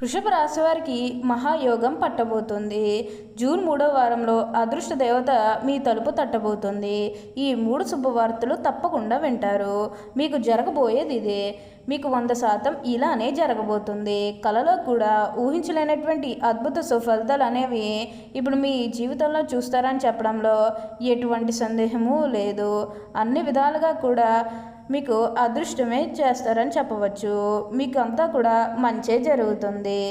వృషభ రాశి వారికి మహాయోగం పట్టబోతుంది. జూన్ 3వ వారంలో అదృష్ట దేవత మీ తలుపు తట్టబోతుంది. ఈ 3 శుభవార్తలు తప్పకుండా వింటారు. మీకు జరగబోయేది ఇదే. మీకు 100% ఇలానే జరగబోతుంది. కలలో కూడా ఊహించలేనటువంటి అద్భుత సుఫలితాలు అనేవి ఇప్పుడు మీ జీవితంలో చూస్తారని చెప్పడంలో ఎటువంటి సందేహము లేదు. అన్ని విధాలుగా కూడా మీకు అదృష్టమే చేస్తారని చెప్పవచ్చు. మీకు అంతా కూడా మంచే జరుగుతుంది.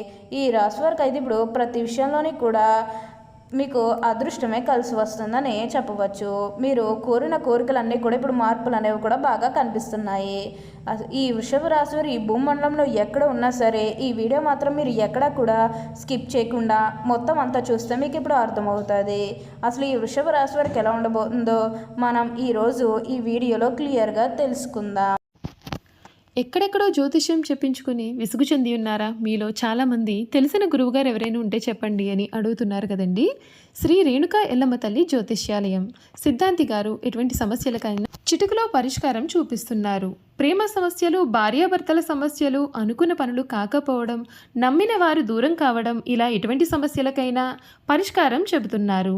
ఈ రాశి వారికి అయితే ఇప్పుడు ప్రతి విషయంలోని కూడా మీకు అదృష్టమే కలిసి వస్తుందని చెప్పవచ్చు. మీరు కోరిన కోరికలన్నీ కూడా ఇప్పుడు మార్పులు అనేవి కూడా బాగా కనిపిస్తున్నాయి. ఈ వృషభ రాశి వారు ఈ భూమండలంలో ఎక్కడ ఉన్నా సరే ఈ వీడియో మాత్రం మీరు ఎక్కడా కూడా స్కిప్ చేయకుండా మొత్తం అంతా చూస్తే మీకు ఇప్పుడు అర్థమవుతుంది. అసలు ఈ వృషభ రాశి వారికి ఎలా ఉండబోతుందో మనం ఈరోజు ఈ వీడియోలో క్లియర్గా తెలుసుకుందాం. ఎక్కడెక్కడో జ్యోతిష్యం చెప్పించుకుని విసుగు చెంది ఉన్నారా? మీలో చాలామంది తెలిసిన గురువుగారు ఎవరైనా ఉంటే చెప్పండి అని అడుగుతున్నారు కదండి. శ్రీ రేణుకా ఎల్లమ్మ తల్లి జ్యోతిష్యాలయం సిద్ధాంతి గారు ఎటువంటి సమస్యలకైనా చిటికలో పరిష్కారం చూపిస్తున్నారు. ప్రేమ సమస్యలు, భార్యాభర్తల సమస్యలు, అనుకున్న పనులు కాకపోవడం, నమ్మిన వారు దూరం కావడం, ఇలా ఎటువంటి సమస్యలకైనా పరిష్కారం చెబుతున్నారు.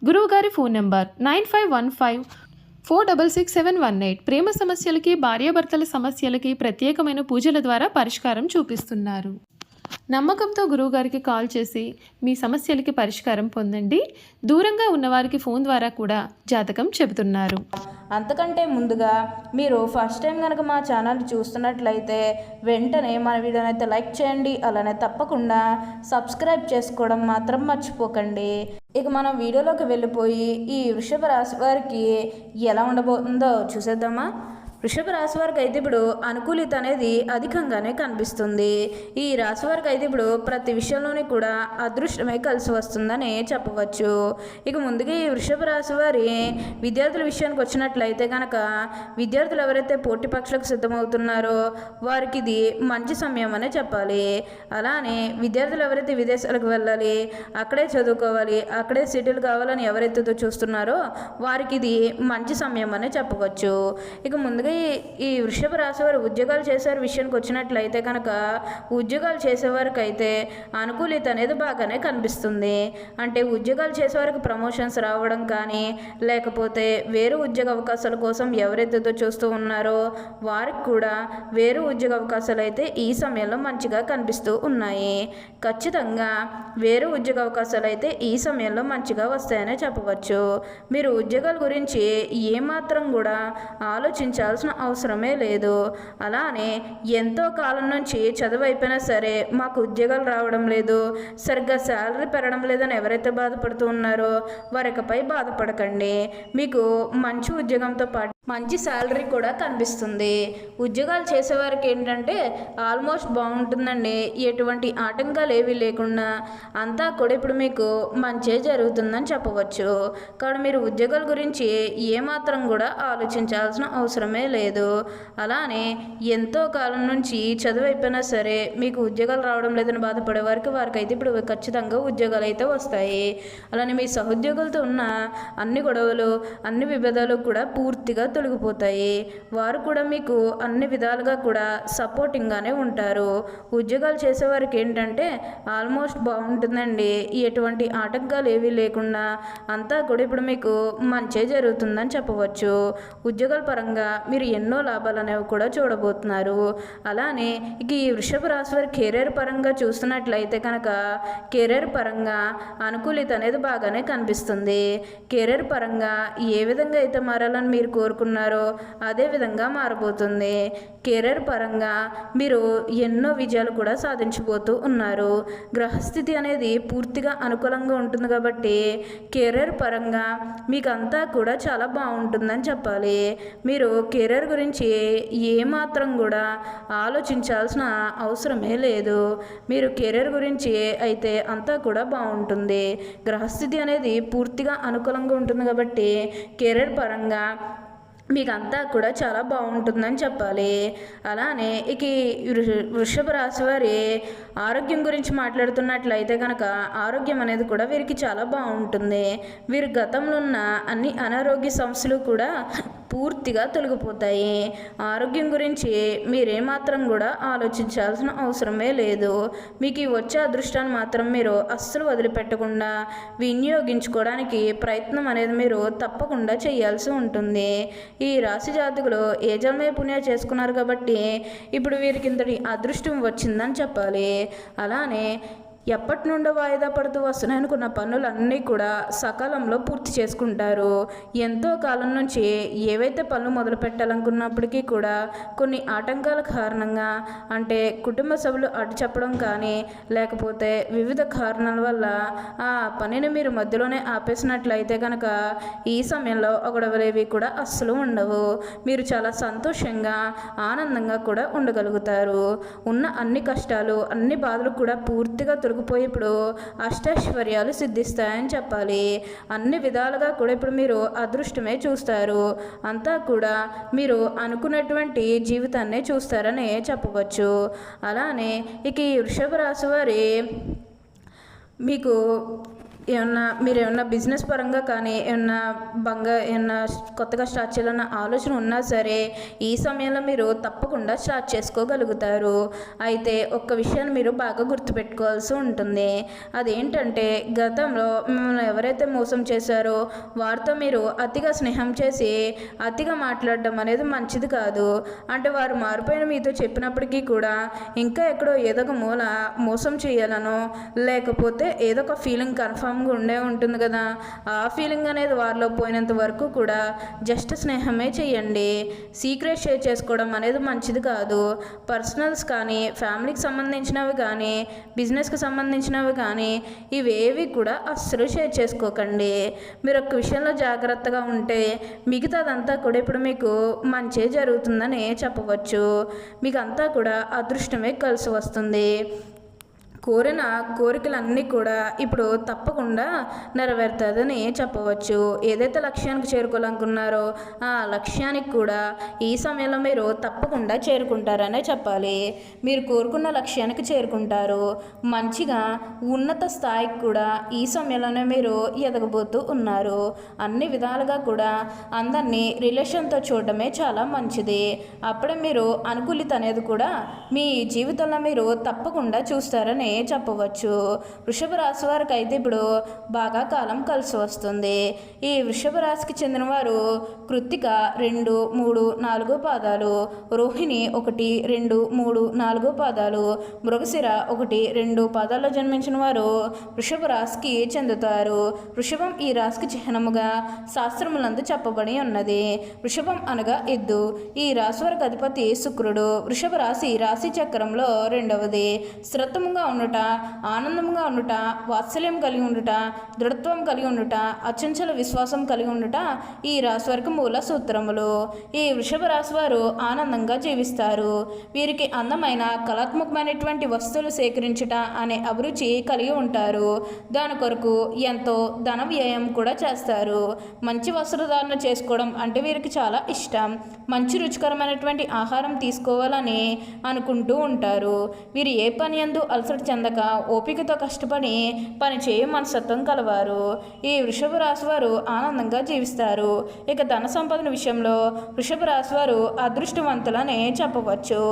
గురువుగారి ఫోన్ నెంబర్ 9515466718. ప్రేమ సమస్యలకి, భార్యాభర్తల సమస్యలకి ప్రత్యేకమైన పూజల ద్వారా పరిష్కారం చూపిస్తున్నారు. నమ్మకంతో గురువుగారికి కాల్ చేసి మీ సమస్యలకి పరిష్కారం పొందండి. దూరంగా ఉన్నవారికి ఫోన్ ద్వారా కూడా జాతకం చెబుతున్నారు. అంతకంటే ముందుగా మీరు ఫస్ట్ టైం కనుక మా ఛానల్ చూస్తున్నట్లయితే వెంటనే మన వీడియోని అయితే లైక్ చేయండి. అలానే తప్పకుండా సబ్స్క్రైబ్ చేసుకోవడం మాత్రం మర్చిపోకండి. ఇక మనం వీడియోలోకి వెళ్ళిపోయి ఈ వృషభ రాశి వారికి ఎలా ఉండబోతుందో చూసేద్దామా. వృషభ రాశి వారికి అయితే ఇప్పుడు అనుకూలిత అనేది అధికంగానే కనిపిస్తుంది. ఈ రాశి వారికి అయితే ఇప్పుడు ప్రతి విషయంలోనే కూడా అదృష్టమే కలిసి వస్తుందని చెప్పవచ్చు. ఇక ముందుగా ఈ వృషభ రాశి వారి విద్యార్థుల విషయానికి వచ్చినట్లయితే కనుక విద్యార్థులు ఎవరైతే పోటీ పరీక్షలకు సిద్ధమవుతున్నారో వారికి ఇది మంచి సమయం అనే చెప్పాలి. అలానే విద్యార్థులు ఎవరైతే విదేశాలకు వెళ్ళాలి, అక్కడే చదువుకోవాలి, అక్కడే సెటిల్ కావాలని ఎవరైతే చూస్తున్నారో వారికి ఇది మంచి సమయం అనే చెప్పవచ్చు. ఇక ముందుగా ఈ వృషభ రాశి వారు ఉద్యోగాలు చేసేవారి విషయానికి వచ్చినట్లయితే కనుక ఉద్యోగాలు చేసేవారికి అయితే అనుకూలిత అనేది బాగానే కనిపిస్తుంది. అంటే ఉద్యోగాలు చేసేవారికి ప్రమోషన్స్ రావడం కానీ, లేకపోతే వేరే ఉద్యోగ అవకాశాల కోసం ఎవరైతే చూస్తూ ఉన్నారో వారికి కూడా వేరే ఉద్యోగ అవకాశాలు అయితే ఈ సమయంలో మంచిగా కనిపిస్తూ ఉన్నాయి. ఖచ్చితంగా వేరే ఉద్యోగ అవకాశాలు అయితే ఈ సమయంలో మంచిగా వస్తాయనే చెప్పవచ్చు. మీరు ఉద్యోగాల గురించి ఏమాత్రం కూడా ఆలోచించాల్సిన అవసరమే లేదు. అలానే ఎంతో కాలం నుంచి చదువు అయిపోయినా సరే మాకు ఉద్యోగాలు రావడం లేదు, సరిగ్గా శాలరీ పెరగడం లేదని ఎవరైతే బాధపడుతూ ఉన్నారో వారికపై బాధపడకండి. మీకు మంచి ఉద్యోగంతో పాటు మంచి శాలరీ కూడా కనిపిస్తుంది. ఉద్యోగాలు చేసేవారికి ఏంటంటే ఆల్మోస్ట్ బాగుంటుందండి. ఎటువంటి ఆటంకాలు ఏవి లేకుండా అంతా కూడా ఇప్పుడు మీకు మంచి జరుగుతుందని చెప్పవచ్చు. కాబట్టి మీరు ఉద్యోగాల గురించి ఏమాత్రం కూడా ఆలోచించాల్సిన అవసరమే లేదు. అలానే ఎంతో కాలం నుంచి చదువు అయిపోయినా సరే మీకు ఉద్యోగాలు రావడం లేదని బాధపడే వారికి అయితే ఇప్పుడు ఖచ్చితంగా ఉద్యోగాలు అయితే వస్తాయి. అలానే మీ సహోద్యోగులతో ఉన్న అన్ని గొడవలు, అన్ని విభేదాలు కూడా పూర్తిగా తొలగిపోతాయి. వారు కూడా మీకు అన్ని విధాలుగా కూడా సపోర్టింగ్గానే ఉంటారు. ఉద్యోగాలు చేసేవారికి ఏంటంటే ఆల్మోస్ట్ బాగుంటుందండి. ఎటువంటి ఆటంకాలు ఏవీ లేకుండా అంతా కూడా ఇప్పుడు మీకు మంచి జరుగుతుందని చెప్పవచ్చు. ఉద్యోగాల పరంగా మీరు ఎన్నో లాభాలు అనేవి కూడా చూడబోతున్నారు. అలానే ఇక ఈ వృషభ రాశి వారి కెరీర్ పరంగా చూస్తున్నట్లయితే కనుక కెరీర్ పరంగా అనుకూలిత అనేది బాగానే కనిపిస్తుంది. కెరీర్ పరంగా ఏ విధంగా అయితే మారాలని మీరు కోరుకున్నారో అదే విధంగా మారబోతుంది. కెరీర్ పరంగా మీరు ఎన్నో విజయాలు కూడా సాధించబోతూ ఉన్నారు. గ్రహస్థితి అనేది పూర్తిగా అనుకూలంగా ఉంటుంది కాబట్టి కెరీర్ పరంగా మీకు అంతా కూడా చాలా బాగుంటుందని చెప్పాలి. మీరు కెరీర్ గురించి ఏమాత్రం కూడా ఆలోచించాల్సిన అవసరమే లేదు. మీరు కెరీర్ గురించి అయితే అంతా కూడా బాగుంటుంది. గ్రహస్థితి అనేది పూర్తిగా అనుకూలంగా ఉంటుంది కాబట్టి కెరీర్ పరంగా మీకంతా కూడా చాలా బాగుంటుందని చెప్పాలి. అలానే ఇక వృషభ రాశి వారి ఆరోగ్యం గురించి మాట్లాడుతున్నట్లయితే కనుక ఆరోగ్యం అనేది కూడా వీరికి చాలా బాగుంటుంది. వీరి గతంలో ఉన్న అన్ని అనారోగ్య సమస్యలు కూడా పూర్తిగా తొలగిపోతాయి. ఆరోగ్యం గురించి మీరేమాత్రం కూడా ఆలోచించాల్సిన అవసరమే లేదు. మీకు ఈ వచ్చే అదృష్టాన్ని మాత్రం మీరు అస్సలు వదిలిపెట్టకుండా వినియోగించుకోవడానికి ప్రయత్నం అనేది మీరు తప్పకుండా చేయాల్సి ఉంటుంది. ఈ రాశి జాతకులు ఏ జన్మే పుణ్య చేసుకున్నారు కాబట్టి ఇప్పుడు వీరికి ఇంతటి అదృష్టం వచ్చిందని చెప్పాలి. అలానే ఎప్పటి నుండో వాయిదా పడుతూ వస్తున్నాయనుకున్న పనులన్నీ కూడా సకాలంలో పూర్తి చేసుకుంటారు. ఎంతో కాలం నుంచి ఏవైతే పనులు మొదలు పెట్టాలనుకున్నప్పటికీ కూడా కొన్ని ఆటంకాల కారణంగా, అంటే కుటుంబ సభ్యులు అడ్డు చెప్పడం కానీ లేకపోతే వివిధ కారణాల వల్ల ఆ పనిని మీరు మధ్యలోనే ఆపేసినట్లయితే కనుక ఈ సమయంలో గొడవలేవి కూడా అస్సలు ఉండవు. మీరు చాలా సంతోషంగా ఆనందంగా కూడా ఉండగలుగుతారు. ఉన్న అన్ని కష్టాలు అన్ని బాధలు కూడా పూర్తిగా తొలగిపోయి ఇప్పుడు అష్టైశ్వర్యాలు సిద్ధిస్తాయని చెప్పాలి. అన్ని విధాలుగా కూడా ఇప్పుడు మీరు అదృష్టమే చూస్తారు. అంతా కూడా మీరు అనుకున్నటువంటి జీవితాన్నే చూస్తారని చెప్పవచ్చు. అలానే ఇక ఈ వృషభ రాశి వారి మీకు ఏమన్నా బిజినెస్ పరంగా కానీ ఏమన్నా కొత్తగా స్టార్ట్ చేయాలన్న ఆలోచన ఉన్నా సరే ఈ సమయంలో మీరు తప్పకుండా స్టార్ట్ చేసుకోగలుగుతారు. అయితే ఒక్క విషయాన్ని మీరు బాగా గుర్తుపెట్టుకోవాల్సి ఉంటుంది. అదేంటంటే గతంలో మిమ్మల్ని ఎవరైతే మోసం చేశారో వారితో మీరు అతిగా స్నేహం చేసి అతిగా మాట్లాడడం అనేది మంచిది కాదు. అంటే వారు మారిపోయిన మీతో చెప్పినప్పటికీ కూడా ఇంకా ఎక్కడో ఏదో ఒక మూల మోసం చేయాలనో లేకపోతే ఏదో ఒక ఫీలింగ్ కన్ఫర్మ్ ఉండే ఉంటుంది కదా, ఆ ఫీలింగ్ అనేది వారిలో పోయినంత వరకు కూడా జస్ట్ స్నేహమే చేయండి. సీక్రెట్ షేర్ చేసుకోవడం అనేది మంచిది కాదు. పర్సనల్స్ కానీ ఫ్యామిలీకి సంబంధించినవి కానీ బిజినెస్కి సంబంధించినవి కానీ ఇవేవి కూడా అస్సలు షేర్ చేసుకోకండి. మీరు ఒక్క విషయంలో జాగ్రత్తగా ఉంటే మిగతాదంతా కూడా ఇప్పుడు మీకు మంచి జరుగుతుందని చెప్పవచ్చు. మీకు అంతా కూడా అదృష్టమే కలిసి వస్తుంది. కోరిన కోరికలన్నీ కూడా ఇప్పుడు తప్పకుండా నెరవేరుతుందని చెప్పవచ్చు. ఏదైతే లక్ష్యానికి చేరుకోవాలనుకున్నారో ఆ లక్ష్యానికి కూడా ఈ సమయంలో మీరు తప్పకుండా చేరుకుంటారనే చెప్పాలి. మీరు కోరుకున్న లక్ష్యానికి చేరుకుంటారు. మంచిగా ఉన్నత స్థాయికి కూడా ఈ సమయంలోనే మీరు ఎదగబోతూ ఉన్నారు. అన్ని విధాలుగా కూడా అందరినీ రిలేషన్తో చూడడమే చాలా మంచిది. అప్పుడే మీరు అనుకూలిత అనేది కూడా మీ జీవితంలో మీరు తప్పకుండా చూస్తారని చెప్పవచ్చు. వృషభ రాశి వారికి అయితే ఇప్పుడు బాగా కాలం కలిసి వస్తుంది. ఈ వృషభ రాశికి చెందిన వారు కృత్తిక 2, 3, 4 పాదాలు, రోహిణి 1, 2, 3, 4 పాదాలు, మృగశిర 1, 2 పాదాల్లో జన్మించిన వారు వృషభ రాశికి చెందుతారు. వృషభం ఈ రాశికి చిహ్నముగా శాస్త్రములందు చెప్పబడి ఉన్నది. వృషభం అనగా ఎద్దు. ఈ రాశి వారికి అధిపతి శుక్రుడు. వృషభ రాశి చక్రంలో 2వది. స్థిరత్వముగా ఉండుట, ఆనందంగా ఉండుట, వాత్సల్యం కలిగి ఉండుట, దృఢత్వం కలిగి ఉండుట, అచంచల విశ్వాసం కలిగి ఉండుట ఈ రాశి వారికి మూల సూత్రములు. ఈ వృషభ రాశి వారు ఆనందంగా జీవిస్తారు. వీరికి అందమైన కళాత్మకమైనటువంటి వస్తువులు సేకరించుట అనే అభిరుచి కలిగి ఉంటారు. దాని కొరకు ఎంతో ధన వ్యయం కూడా చేస్తారు. మంచి వస్త్రధారణ చేసుకోవడం అంటే వీరికి చాలా ఇష్టం. మంచి రుచికరమైనటువంటి ఆహారం తీసుకోవాలని అనుకుంటూ ఉంటారు. వీరు ఏ పని యందు అలసట చెందక ఓపికతో కష్టపడి పని చేయ మనస్తత్వం కలవారు. ఈ వృషభ రాశి వారు ఆనందంగా జీవిస్తారు. ఇక ధన సంపదన విషయంలో వృషభ రాశి వారు అదృష్టవంతులనే చెప్పవచ్చు.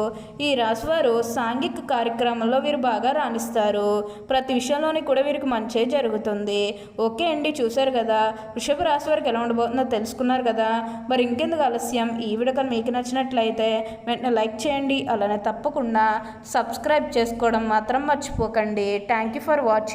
ఈ రాశి వారు సాంఘిక కార్యక్రమంలో వీరు బాగా రాణిస్తారు. ప్రతి విషయంలోని కూడా వీరికి మంచి జరుగుతుంది. ఓకే అండి, చూశారు కదా వృషభ రాశి వారికి ఎలా ఉండబోతుందో తెలుసుకున్నారు కదా. మరి ఇంకెందుకు ఆలస్యం, ఈ వీడియో కానీ మీకు నచ్చినట్లయితే వెంటనే లైక్ చేయండి. అలానే తప్పకుండా సబ్స్క్రైబ్ చేసుకోవడం మాత్రం మర్చిపోకండి. Thank you for watching.